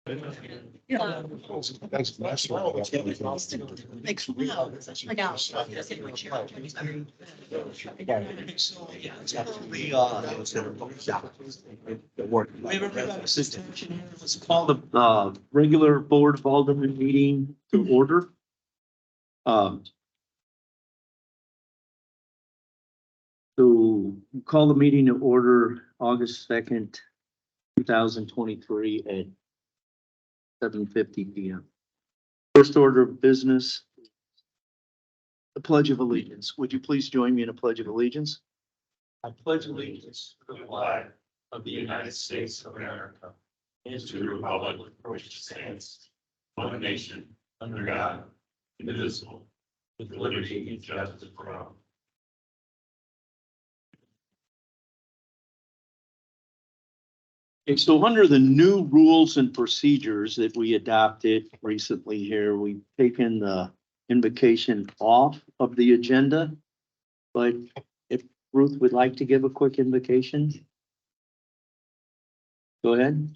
Yeah. That's nice. Makes wow. I got Let's call the regular Board of Aldermen meeting to order. So call the meeting to order August 2nd, 2023 at 7:50 p.m. First order of business, the Pledge of Allegiance. Would you please join me in a Pledge of Allegiance? I pledge allegiance to the flag of the United States of America and to the republic for which it stands, one nation, under God, indivisible, with liberty and justice for all. Okay, so under the new rules and procedures that we adopted recently here, we've taken the invocation off of the agenda. But if Ruth would like to give a quick invocation. Go ahead.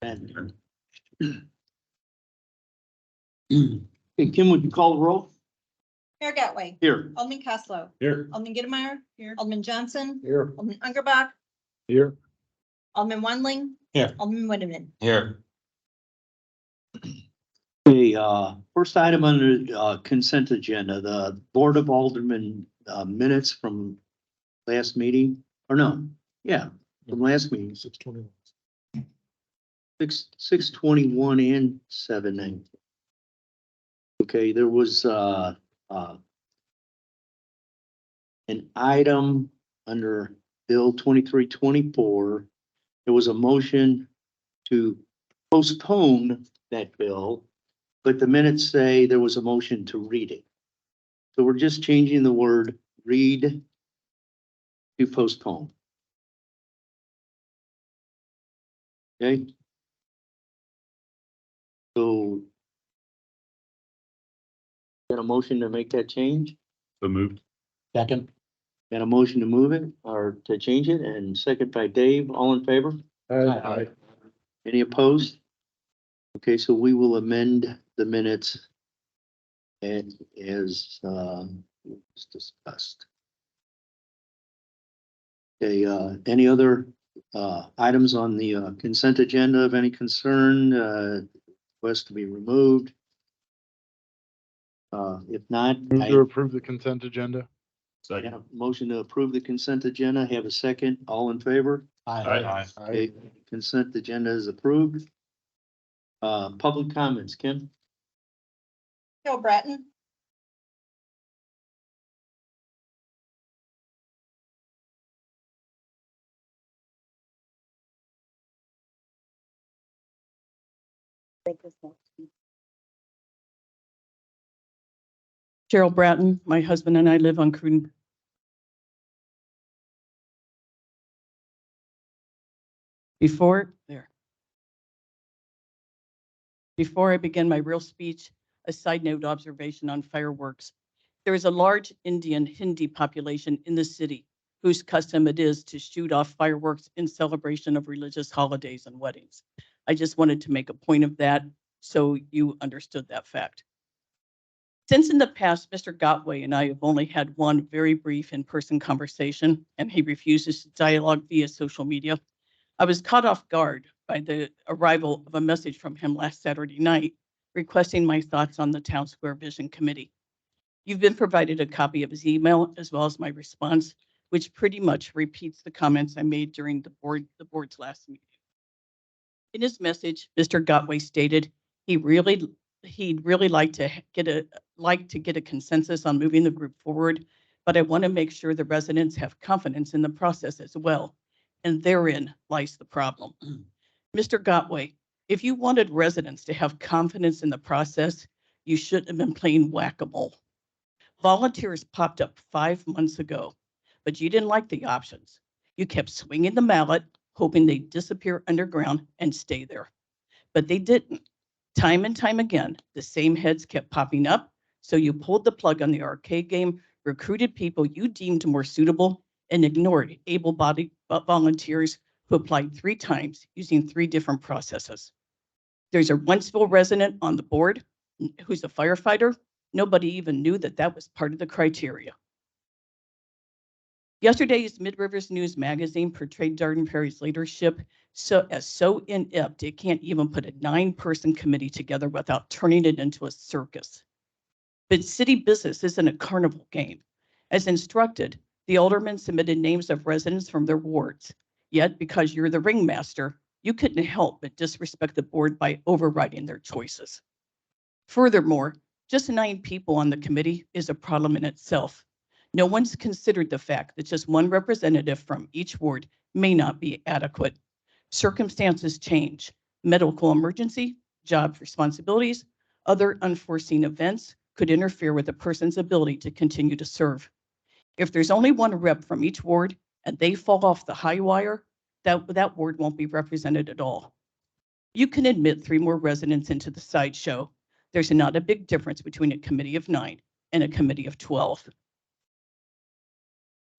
And hey, Kim, would you call the roll? Mayor Gatway. Here. Alderman Costello. Here. Alderman Gittmeyer. Here. Alderman Johnson. Here. Alderman Ungerbach. Here. Alderman Wandling. Here. Alderman Winneman. Here. Okay, first item under consent agenda, the Board of Aldermen minutes from last meeting, or no, yeah, from last meeting, 6:21. 6:21 and 7:19. Okay, there was an item under Bill 2324. There was a motion to postpone that bill, but the minutes say there was a motion to read it. So we're just changing the word read to postpone. Okay? So got a motion to make that change? So moved. Second. Got a motion to move it or to change it, and second by Dave, all in favor? Aye. Any opposed? Okay, so we will amend the minutes and as discussed. Okay, any other items on the consent agenda of any concern, request to be removed? If not, Move I to approve the consent agenda. got a motion to approve the consent agenda. Have a second. All in favor? Aye. Okay, consent agenda is approved. Public comments, Kim? Carol Bratton. Cheryl Bratton, my husband and I live on Cruden. Before I begin my real speech, a side note observation on fireworks. There is a large Indian Hindi population in the city whose custom it is to shoot off fireworks in celebration of religious holidays and weddings. I just wanted to make a point of that so you understood that fact. Since in the past, Mr. Gotway and I have only had one very brief in-person conversation, and he refuses to dialogue via social media, I was caught off guard by the arrival of a message from him last Saturday night requesting my thoughts on the Town Square Vision Committee. You've been provided a copy of his email as well as my response, which pretty much repeats the comments I made during the board's last meeting. In his message, Mr. Gotway stated He'd really like to get a consensus on moving the group forward, but I want to make sure the residents have confidence in the process as well. And therein lies the problem. Mr. Gotway, if you wanted residents to have confidence in the process, you shouldn't have been playing whack-a-mole. Volunteers popped up 5 months ago, but you didn't like the options. You kept swinging the mallet, hoping they'd disappear underground and stay there. But they didn't. Time and time again, the same heads kept popping up, so you pulled the plug on the arcade game, recruited people you deemed more suitable, and ignored able-bodied volunteers who applied 3 times using 3 different processes. There's a Wentzville resident on the board who's a firefighter. Nobody even knew that that was part of the criteria. Yesterday's Mid-Rivers News magazine portrayed Darden Prairie's leadership so inept it can't even put a 9-person committee together without turning it into a circus. But city business isn't a carnival game. As instructed, the aldermen submitted names of residents from their wards. Yet, because you're the ringmaster, you couldn't help but disrespect the board by overriding their choices. Furthermore, just 9 people on the committee is a problem in itself. No one's considered the fact that just 1 representative from each ward may not be adequate. Circumstances change. Medical emergency, job responsibilities, other unforeseen events could interfere with a person's ability to continue to serve. If there's only 1 rep from each ward and they fall off the high wire, that ward won't be represented at all. You can admit 3 more residents into the sideshow. There's not a big difference between a committee of 9 and a committee of 12.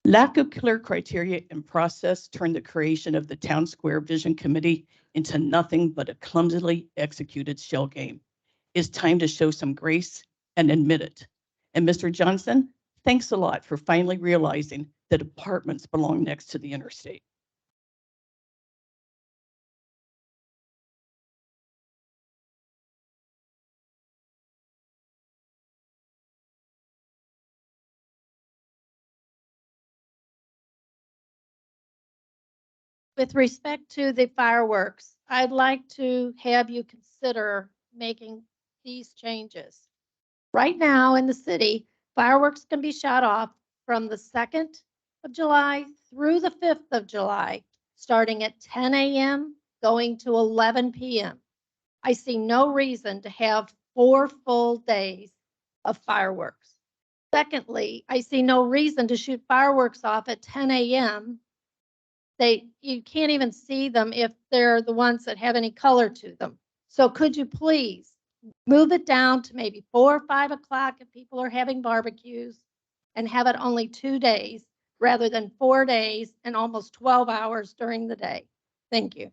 Lack of clear criteria and process turned the creation of the Town Square Vision Committee into nothing but a clumsily executed shell game. It's time to show some grace and admit it. And Mr. Johnson, thanks a lot for finally realizing that apartments belong next to the interstate. With respect to the fireworks, I'd like to have you consider making these changes. Right now in the city, fireworks can be shot off from the 2nd of July through the 5th of July, starting at 10 a.m., going to 11 p.m. I see no reason to have 4 full days of fireworks. Secondly, I see no reason to shoot fireworks off at 10 a.m. You can't even see them if they're the ones that have any color to them. So could you please move it down to maybe 4 or 5 o'clock if people are having barbecues, and have it only 2 days rather than 4 days and almost 12 hours during the day? Thank you.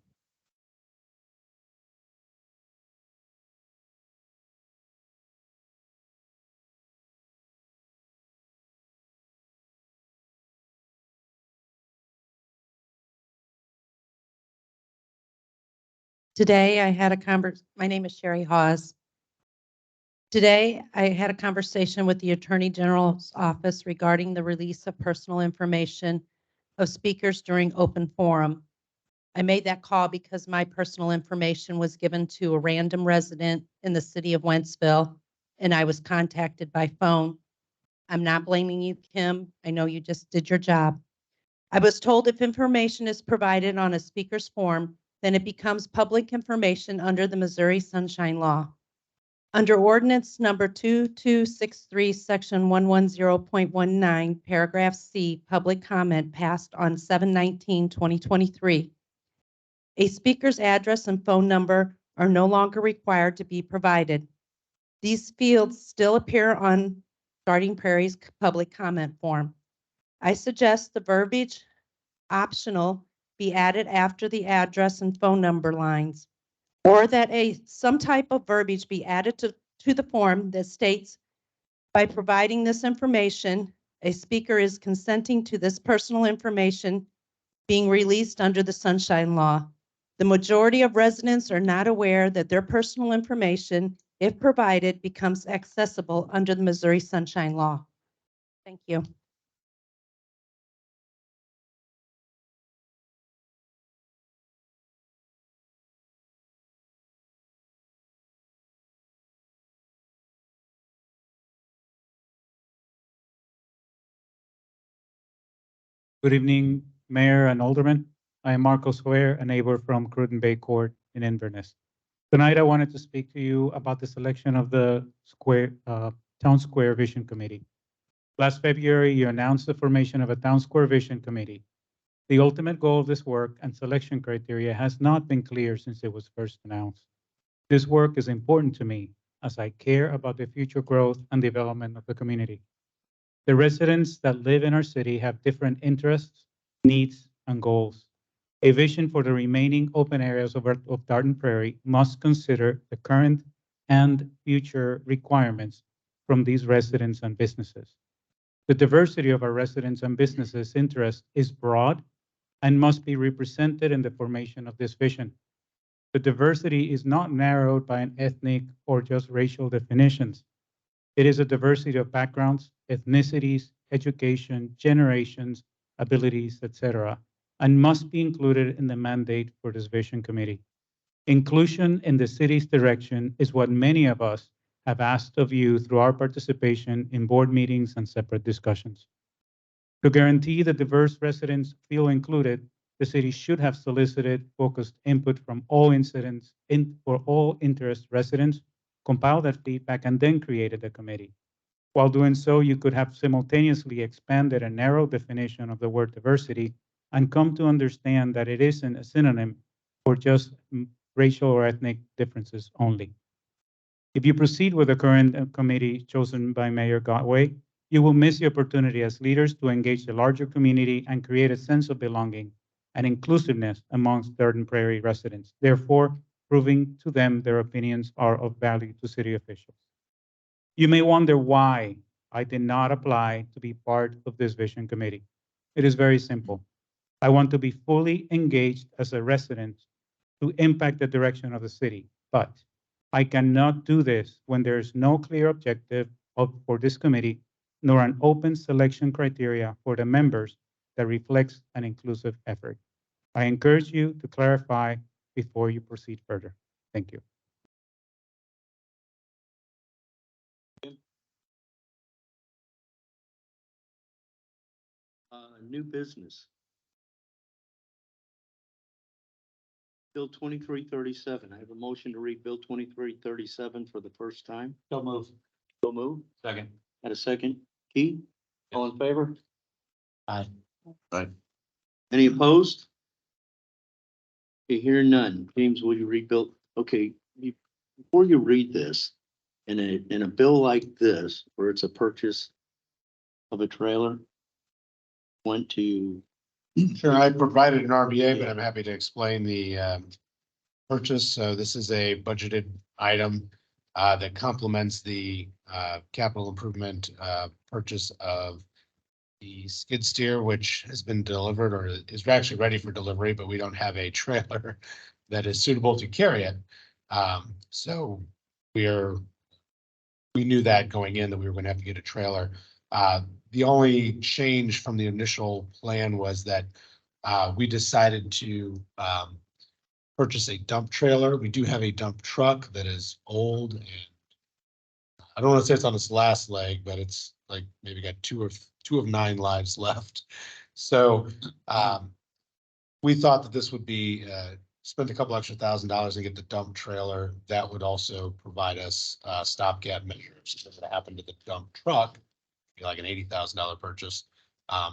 Today, I had a my name is Sherry Hawes. Today, I had a conversation with the Attorney General's office regarding the release of personal information of speakers during open forum. I made that call because my personal information was given to a random resident in the city of Wentzville, and I was contacted by phone. I'm not blaming you, Kim. I know you just did your job. I was told if information is provided on a speaker's form, then it becomes public information under the Missouri Sunshine Law. Under ordinance number 2263, section 110.19, paragraph C, public comment passed on 7/19/2023. A speaker's address and phone number are no longer required to be provided. These fields still appear on Darden Prairie's public comment form. I suggest the verbiage optional be added after the address and phone number lines, or that some type of verbiage be added to the form that states, by providing this information, a speaker is consenting to this personal information being released under the Sunshine Law. The majority of residents are not aware that their personal information, if provided, becomes accessible under the Missouri Sunshine Law. Thank you. Good evening, Mayor and Aldermen. I am Marcos Huer, a neighbor from Cruden Bay Court in Inverness. Tonight, I wanted to speak to you about the selection of the Town Square Vision Committee. Last February, you announced the formation of a Town Square Vision Committee. The ultimate goal of this work and selection criteria has not been clear since it was first announced. This work is important to me as I care about the future growth and development of the community. The residents that live in our city have different interests, needs, and goals. A vision for the remaining open areas of Darton Prairie must consider the current and future requirements from these residents and businesses. The diversity of our residents and businesses' interest is broad and must be represented in the formation of this vision. The diversity is not narrowed by an ethnic or just racial definitions. It is a diversity of backgrounds, ethnicities, education, generations, abilities, etc., and must be included in the mandate for this vision committee. Inclusion in the city's direction is what many of us have asked of you through our participation in board meetings and separate discussions. To guarantee that diverse residents feel included, the city should have solicited focused input from all interest residents, compiled that feedback, and then created a committee. While doing so, you could have simultaneously expanded a narrow definition of the word diversity and come to understand that it isn't a synonym for just racial or ethnic differences only. If you proceed with the current committee chosen by Mayor Gotway, you will miss the opportunity as leaders to engage the larger community and create a sense of belonging and inclusiveness amongst Darton Prairie residents, therefore proving to them their opinions are of value to city officials. You may wonder why I did not apply to be part of this vision committee. It is very simple. I want to be fully engaged as a resident to impact the direction of the city, but I cannot do this when there is no clear objective for this committee, nor an open selection criteria for the members that reflects an inclusive effort. I encourage you to clarify before you proceed further. Thank you. New business. Bill 2337. I have a motion to read Bill 2337 for the first time. So moved. So move. Second. At a second. Keith? All in favor? Aye. Aye. Any opposed? Okay, hear none. James, will you read Bill? Okay, before you read this, in a bill like this, where it's a purchase of a trailer, went to, Sure, I provided an RBA, but I'm happy to explain the purchase. So this is a budgeted item that complements the capital improvement purchase of the skid steer, which has been delivered or is actually ready for delivery, but we don't have a trailer that is suitable to carry it. So we knew that going in that we were going to have to get a trailer. The only change from the initial plan was that we decided to purchase a dump trailer. We do have a dump truck that is old and I don't want to say it's on its last leg, but it's like maybe got two of 9 lives left. So we thought that this would be spend a couple extra $1,000s and get the dump trailer. That would also provide us stopgap measures. If it happened to the dump truck, be like an $80,000 purchase.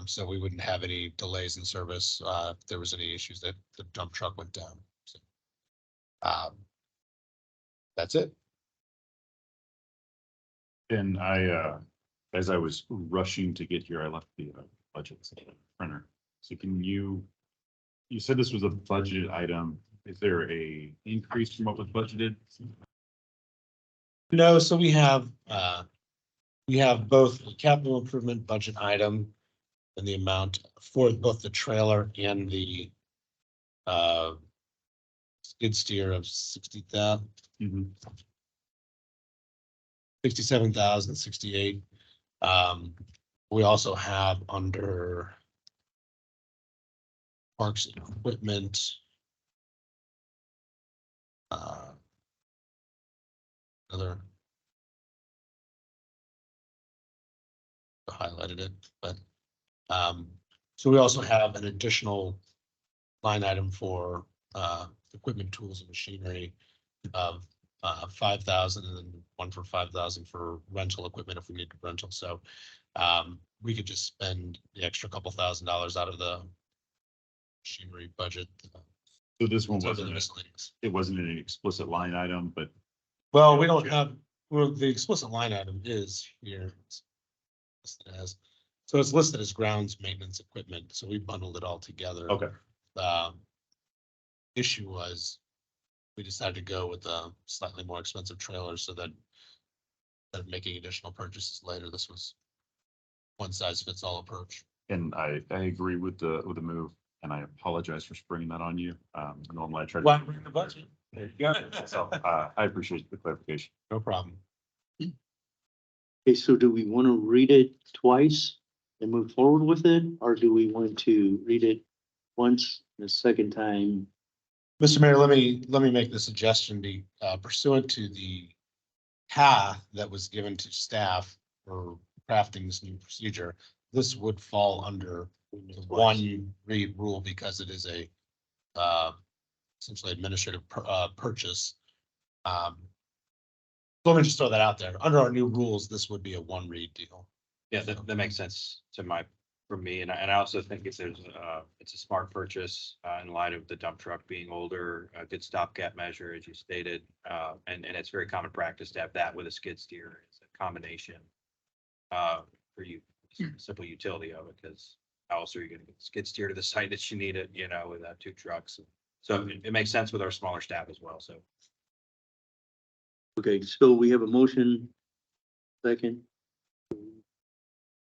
So we wouldn't have any delays in service if there was any issues that the dump truck went down. So, that's it. And as I was rushing to get here, I left the budget printer. So you said this was a budgeted item. Is there a increase from what was budgeted? No, so we have both the capital improvement budget item and the amount for both the trailer and the skid steer of 60,000. 67,068. We also have under parks and equipment. Another. Highlighted it, but So we also have an additional line item for equipment, tools and machinery of 5,000 and then one for 5,000 for rental equipment if we need rental. So we could just spend the extra couple $1,000s out of the machinery budget. So this one It's under wasn't, the miscellaneous. it wasn't an explicit line item, but Well, we don't have, well, the explicit line item is here. It's listed as, so it's listed as grounds maintenance equipment, so we bundled it all together. okay. Issue was, we decided to go with a slightly more expensive trailer so that instead of making additional purchases later, this was one size fits all approach. And I agree with the move, and I apologize for springing that on you. Normally I try to. Why bring the budget? There you go. So, I appreciate the clarification. No problem. Okay, so do we want to read it twice and move forward with it, or do we want to read it once and a second time? Mr. Mayor, let me make the suggestion, be pursuant to the path that was given to staff for crafting this new procedure. This would fall under the one read rule because it is a essentially administrative purchase. Let me just throw that out there. Under our new rules, this would be a one read deal. Yeah, that makes sense for me, and I also think it's a smart purchase, in light of the dump truck being older, a good stopgap measure, as you stated. And it's very common practice to have that with a skid steer. It's a combination, for you, simple utility of it, because how else are you gonna get the skid steer to the site that you need it, without two trucks? So it makes sense with our smaller staff as well, so. Okay, so we have a motion. Second.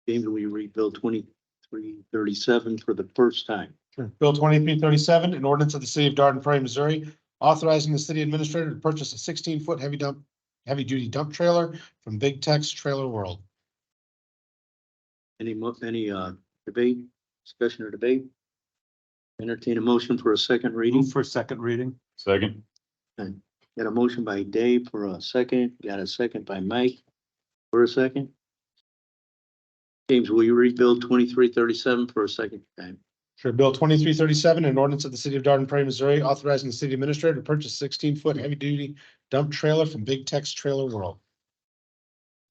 James, will you read Bill 2337 for the first time? Sure. Bill 2337, an ordinance of the city of Dardenne Prairie, Missouri, authorizing the city administrator to purchase a 16-foot heavy duty dump trailer from Big Tex Trailer World. Any debate, discussion or debate? Entertain a motion for a second reading. for second reading. Second. Got a motion by Dave for a second, got a second by Mike for a second. James, will you read Bill 2337 for a second time? Sure. Bill 2337, an ordinance of the city of Dardenne Prairie, Missouri, authorizing the city administrator to purchase 16-foot heavy duty dump trailer from Big Tex Trailer World.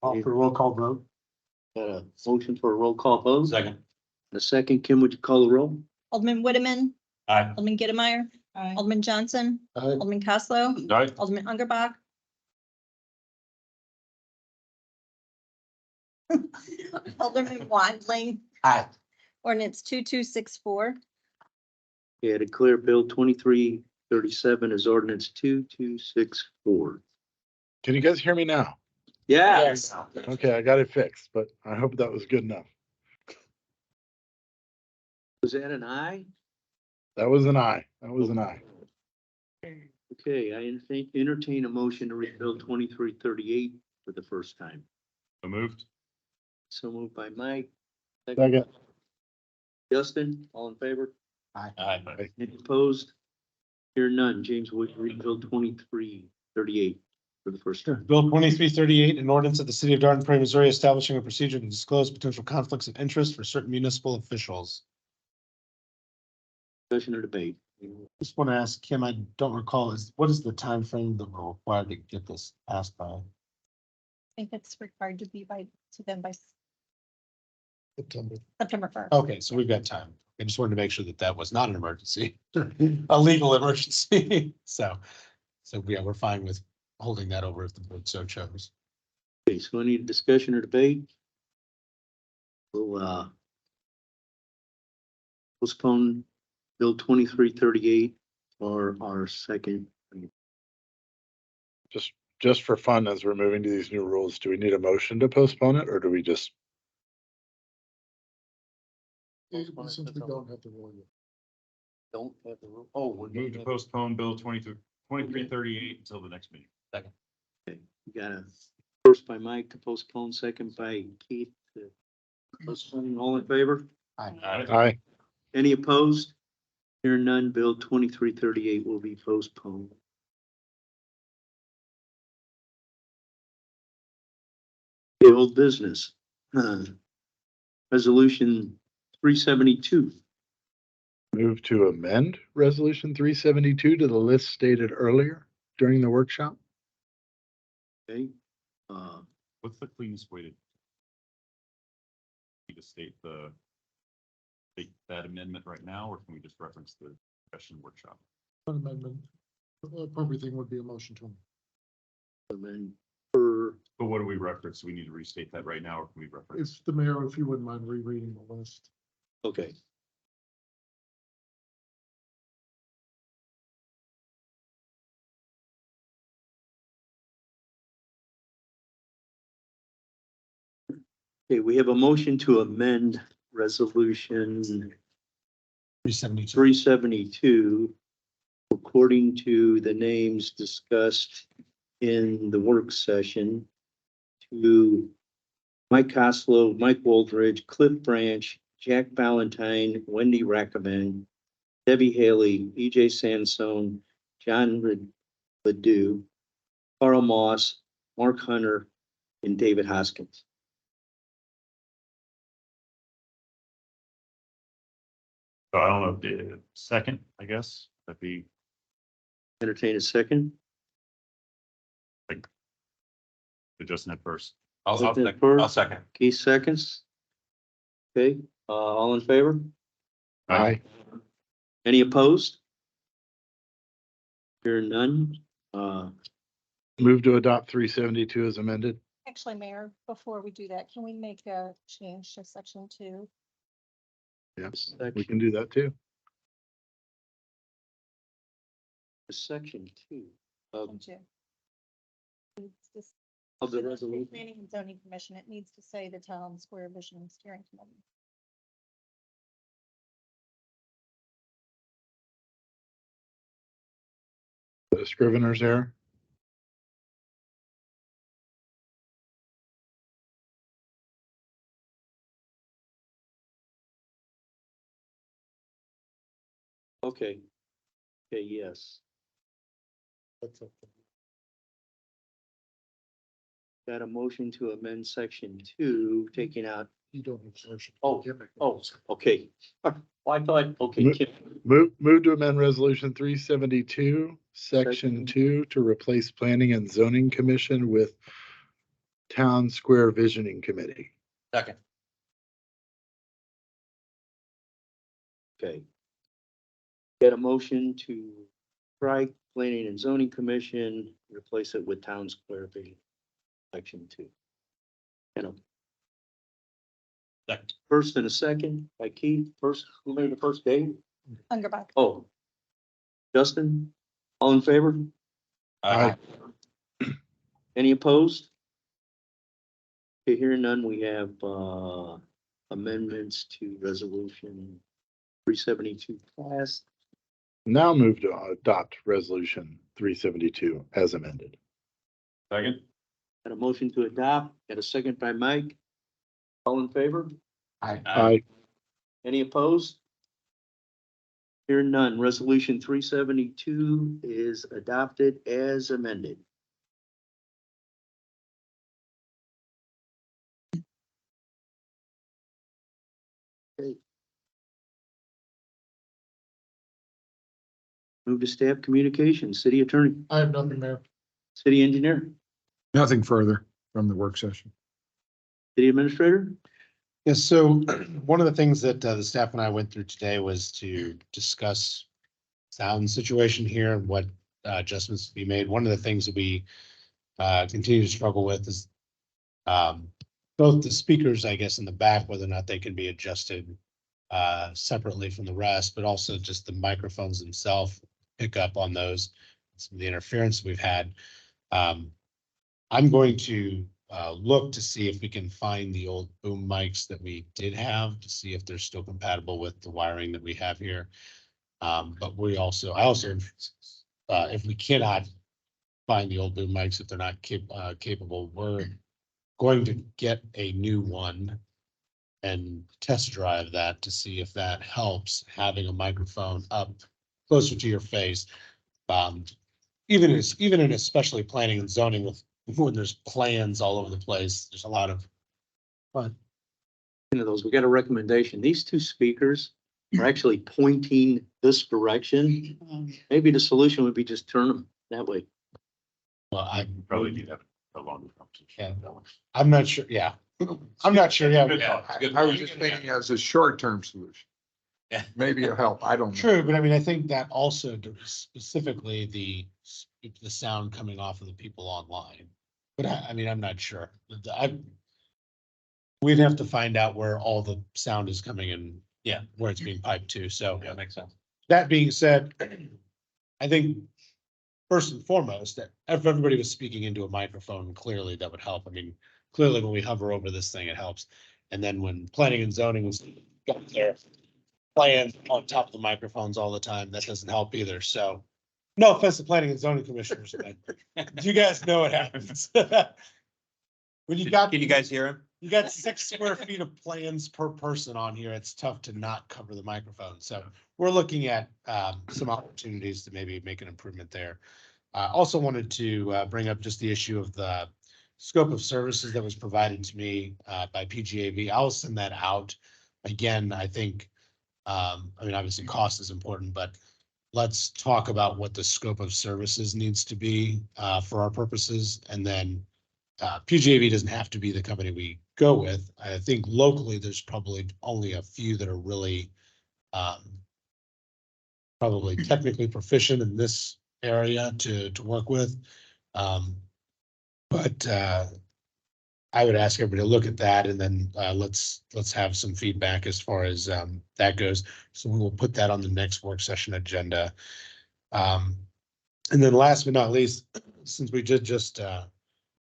Call for roll call vote. Got a motion for a roll call vote. Second. A second, Kim, would you call the roll? Alderman Whitteman, Aye. Alderman Gettemeyer, Alderman Johnson, Alderman Coslow, Aye. Alderman Underbach. Alderman Wandling. Aye. Ordinance 2264. Yeah, declare Bill 2337 as ordinance 2264. Can you guys hear me now? Yes. Okay, I got it fixed, but I hope that was good enough. Was that an aye? That was an aye. That was an aye. Okay, I entertain a motion to read Bill 2338 for the first time. So moved. So moved by Mike. Second. Justin, all in favor? Aye. Any opposed? Hear none. James, will you read Bill 2338 for the first Sure. time? Bill 2338, an ordinance of the city of Dardenne Prairie, Missouri, establishing a procedure to disclose potential conflicts of interest for certain municipal officials. Discussion or debate? Just want to ask Kim, I don't recall, what is the time frame that we're required to get this passed by? I think it's required to be by September. September 1st. Okay, so we've got time. I just wanted to make sure that that was not an emergency, a legal emergency. So yeah, we're fine with holding that over if the board so chose. Okay, so any discussion or debate? We'll postpone Bill 2338 for our second. Just for fun, as we're moving to these new rules, do we need a motion to postpone it or do we just? Since we don't have to roll it. Don't have the rule. Oh, we're Move to postpone Bill 2338 until the next meeting. You got a first by Mike to postpone, second by Keith to postpone. All in favor? Aye. Any opposed? Hear none. Bill 2338 will be postponed. The old business. Resolution 372. Move to amend resolution 372 to the list stated earlier during the workshop. Okay. Uh, What's the cleanest way to state that amendment right now, or can we just reference the discussion workshop? Amendment. The appropriate thing would be a motion to. amend per, But what do we reference? Do we need to restate that right now, or can we reference? If the mayor, if you wouldn't mind rereading the list. okay. Okay, we have a motion to amend resolution 372. 372 according to the names discussed in the work session to Mike Coslow, Mike Woldridge, Cliff Branch, Jack Valentine, Wendy Rackavan, Debbie Haley, EJ Sansone, John Ledoux, Carl Moss, Mark Hunter, and David Hoskins. So I don't know, second, I guess, that'd be Entertain a second. Justin at first. I'll second. Keith seconds. Okay, all in favor? Aye. Any opposed? Hearing none, Move to adopt 372 as amended. Actually, Mayor, before we do that, can we make a change to section 2? Yes, we can do that too. section 2 of Section 2. It's just- of the resolution. Planning and Zoning Commission, it needs to say the Town Square Vision Steering Committee. The scrivener's error. Okay. Okay, yes. That's up to Got a motion to amend section 2, taking out, you. Don't need a motion. Oh, Can't make a oh, motion. okay. Well, I thought, okay, Mo- Kim, Move to amend resolution 372, section 2 to replace planning and zoning commission with town square visioning committee. Second. okay. Got a motion to strike planning and zoning commission, replace it with town square vision, section 2. And a Second. first and a second by Keith. First, who made the first Dave? Ungerbach. Oh. Justin, all in favor? Aye. Any opposed? Okay, hearing none, we have amendments to resolution 372 passed. Now move to adopt resolution 372 as amended. Second? Got a motion to adopt, got a second by Mike. All in favor? Aye. Any opposed? Hearing none, resolution 372 is adopted as amended. Okay. Move to staff communications, city attorney, I have nothing, Mayor. city engineer, Nothing further from the work session. city administrator. Yes, so one of the things that the staff and I went through today was to discuss sound situation here and what adjustments to be made. One of the things that we continue to struggle with is both the speakers, I guess, in the back, whether or not they can be adjusted separately from the rest, but also just the microphones themselves pick up on those, some of the interference we've had. I'm going to look to see if we can find the old boom mics that we did have to see if they're still compatible with the wiring that we have here. But I also, if we cannot find the old boom mics, if they're not capable, we're going to get a new one and test drive that to see if that helps, having a microphone up closer to your face. Even in especially planning and zoning with when there's plans all over the place, there's a lot of Of those, we got a recommendation. These two speakers are actually pointing this direction. Maybe the solution would be just turn them that way. Well, I Probably need to have a longer conversation. Yeah. I'm not sure. Yeah. I'm not sure. Yeah. I was just thinking as a short-term solution. Yeah. Maybe it'll help. I don't know. True, but I mean, I think that also specifically the sound coming off of the people online. But I mean, I'm not sure. We'd have to find out where all the sound is coming in, yeah, where it's being piped to. So Yeah, makes sense. that being said, I think first and foremost, that if everybody was speaking into a microphone, clearly that would help. I mean, clearly when we hover over this thing, it helps. And then when planning and zoning was got their plans on top of the microphones all the time, that doesn't help either. So no offense to planning and zoning commissioners, but you guys know what happens. When you got, Can you guys hear him? you got 6 square feet of plans per person on here, it's tough to not cover the microphone. So we're looking at some opportunities to maybe make an improvement there. Also wanted to bring up just the issue of the scope of services that was provided to me by PGAV. I'll send that out. Again, I think, I mean, obviously cost is important, but let's talk about what the scope of services needs to be for our purposes. And then PGAV doesn't have to be the company we go with. I think locally, there's probably only a few that are really probably technically proficient in this area to work with. But I would ask everybody to look at that, and then let's have some feedback as far as that goes. So we will put that on the next work session agenda. And then last but not least, since we did just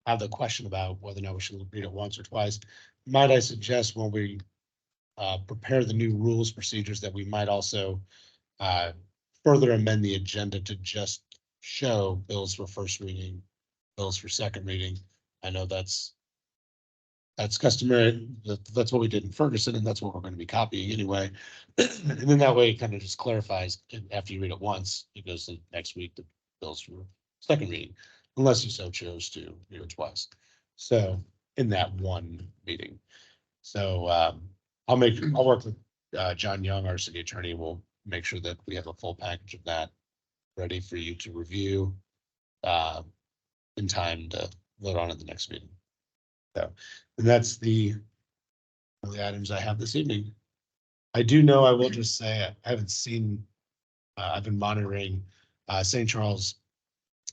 have the question about whether or not we should read it once or twice, might I suggest when we prepare the new rules procedures that we might also further amend the agenda to just show bills for first reading, bills for second reading. I know that's customary. That's what we did in Ferguson, and that's what we're going to be copying anyway. And then that way it kind of just clarifies after you read it once, it goes to next week, the bills for second reading, unless you so chose to read it twice. So in that one meeting. So I'll work with John Young, our city attorney. We'll make sure that we have a full package of that ready for you to review in time to vote on at the next meeting. So, and that's the only items I have this evening. I do know, I will just say, I haven't seen, I've been monitoring St. Charles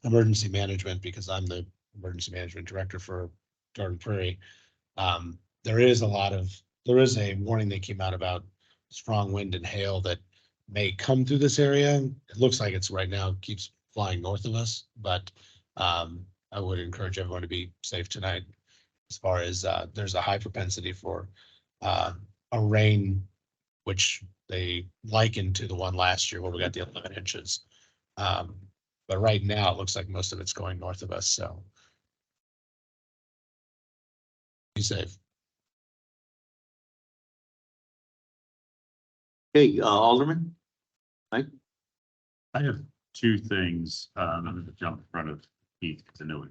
Emergency Management because I'm the emergency management director for Garden Prairie. There is a warning that came out about strong wind and hail that may come through this area. It looks like it's right now keeps flying north of us, but I would encourage everyone to be safe tonight. As far as there's a high propensity for a rain, which they likened to the one last year where we got the 11 inches. But right now it looks like most of it's going north of us. So be safe. Okay, Alderman? I have two things. I'm going to jump in front of Keith because I know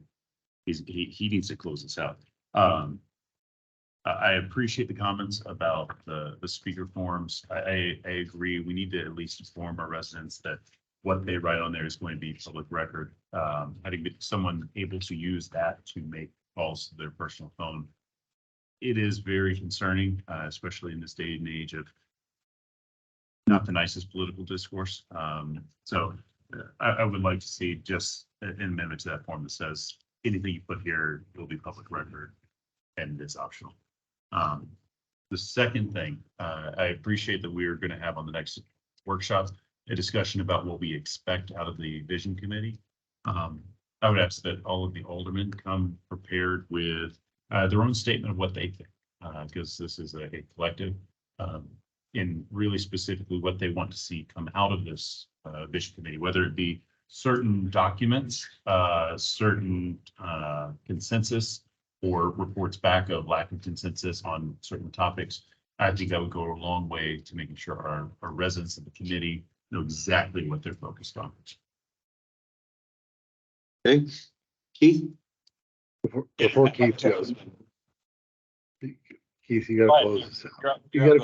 he needs to close this out. I appreciate the comments about the speaker forms. I agree. We need to at least inform our residents that what they write on there is going to be public record. Having someone able to use that to make calls to their personal phone. It is very concerning, especially in this day and age of not the nicest political discourse. So I would like to see just an amendment to that form that says anything you put here will be public record and it's optional. The second thing, I appreciate that we're going to have on the next workshop a discussion about what we expect out of the vision committee. I would ask that all of the aldermen come prepared with their own statement of what they think, because this is a collective, and really specifically what they want to see come out of this vision committee, whether it be certain documents, certain consensus, or reports back of lack of consensus on certain topics. I think that would go a long way to making sure our residents of the committee know exactly what they're focused on. Okay, Keith? Before Keith goes, Keith, you gotta close this out. You gotta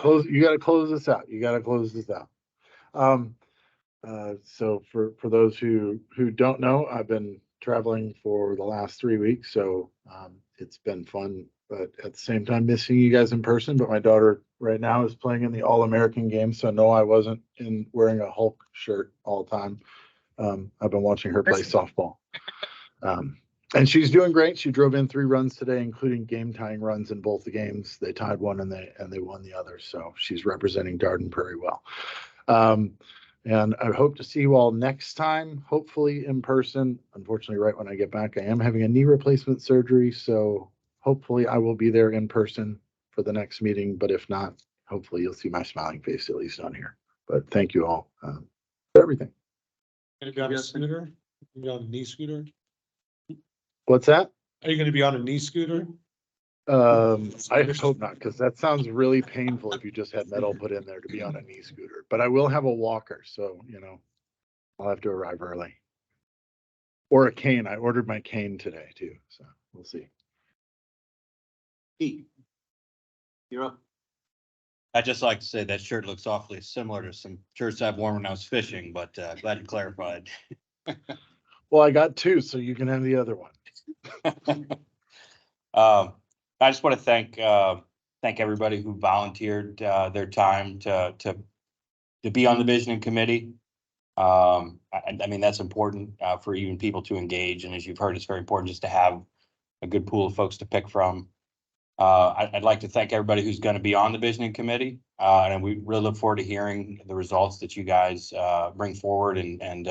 close this out. You gotta close this out. So for those who don't know, I've been traveling for the last 3 weeks, so, it's been fun, but at the same time missing you guys in person. But my daughter right now is playing in the All-American game, so no, I wasn't wearing a Hulk shirt all the time. I've been watching her play softball. And she's doing great. She drove in 3 runs today, including game tying runs in both the games. They tied one and they won the other. So she's representing Garden Prairie well. And I hope to see you all next time, hopefully in person. Unfortunately, right when I get back, I am having a knee replacement surgery. So hopefully I will be there in person for the next meeting. But if not, hopefully you'll see my smiling face at least on here. But thank you all for everything. Gonna be on a scooter? You be on a knee scooter? What's that? Are you gonna be on a knee scooter? I hope not, because that sounds really painful if you just had metal put in there to be on a knee scooter. But I will have a walker, so I'll have to arrive early. Or a cane. I ordered my cane today too, so we'll see. Pete, you're up. I'd just like to say that shirt looks awfully similar to some shirts I've worn when I was fishing, but glad you clarified. Well, I got 2, so you can have the other one. I just want to thank everybody who volunteered their time to be on the visioning committee. I mean, that's important for even people to engage. And as you've heard, it's very important just to have a good pool of folks to pick from. I'd like to thank everybody who's going to be on the visioning committee. And we really look forward to hearing the results that you guys bring forward. And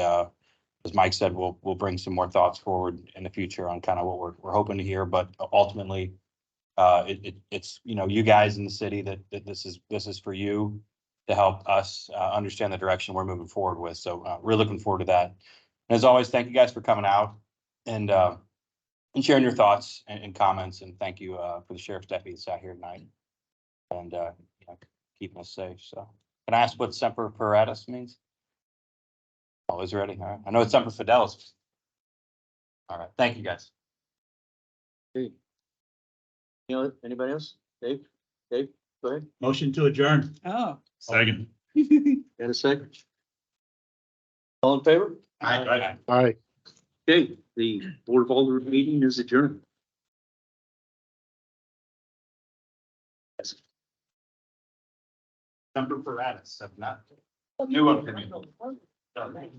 as Mike said, we'll bring some more thoughts forward in the future on kind of what we're hoping to hear. But ultimately, it's you guys in the city that this is for you to help us understand the direction we're moving forward with. So really looking forward to that. And as always, thank you guys for coming out and sharing your thoughts and comments. And thank you for the sheriff's deputy that's out here tonight and keeping us safe. So can I ask what Semper Paratus means? Always ready. All right. I know it's Semper Fidelis. All right. Thank you guys. Anybody else? Dave, go ahead. Motion to adjourn. Oh. Second. Got a second? All in favor? Aye. All right. Okay, the Board of Aldermen meeting is adjourned. Semper Paratus, have not. New one for me.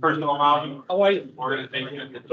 Personal amount. How are you? Organization.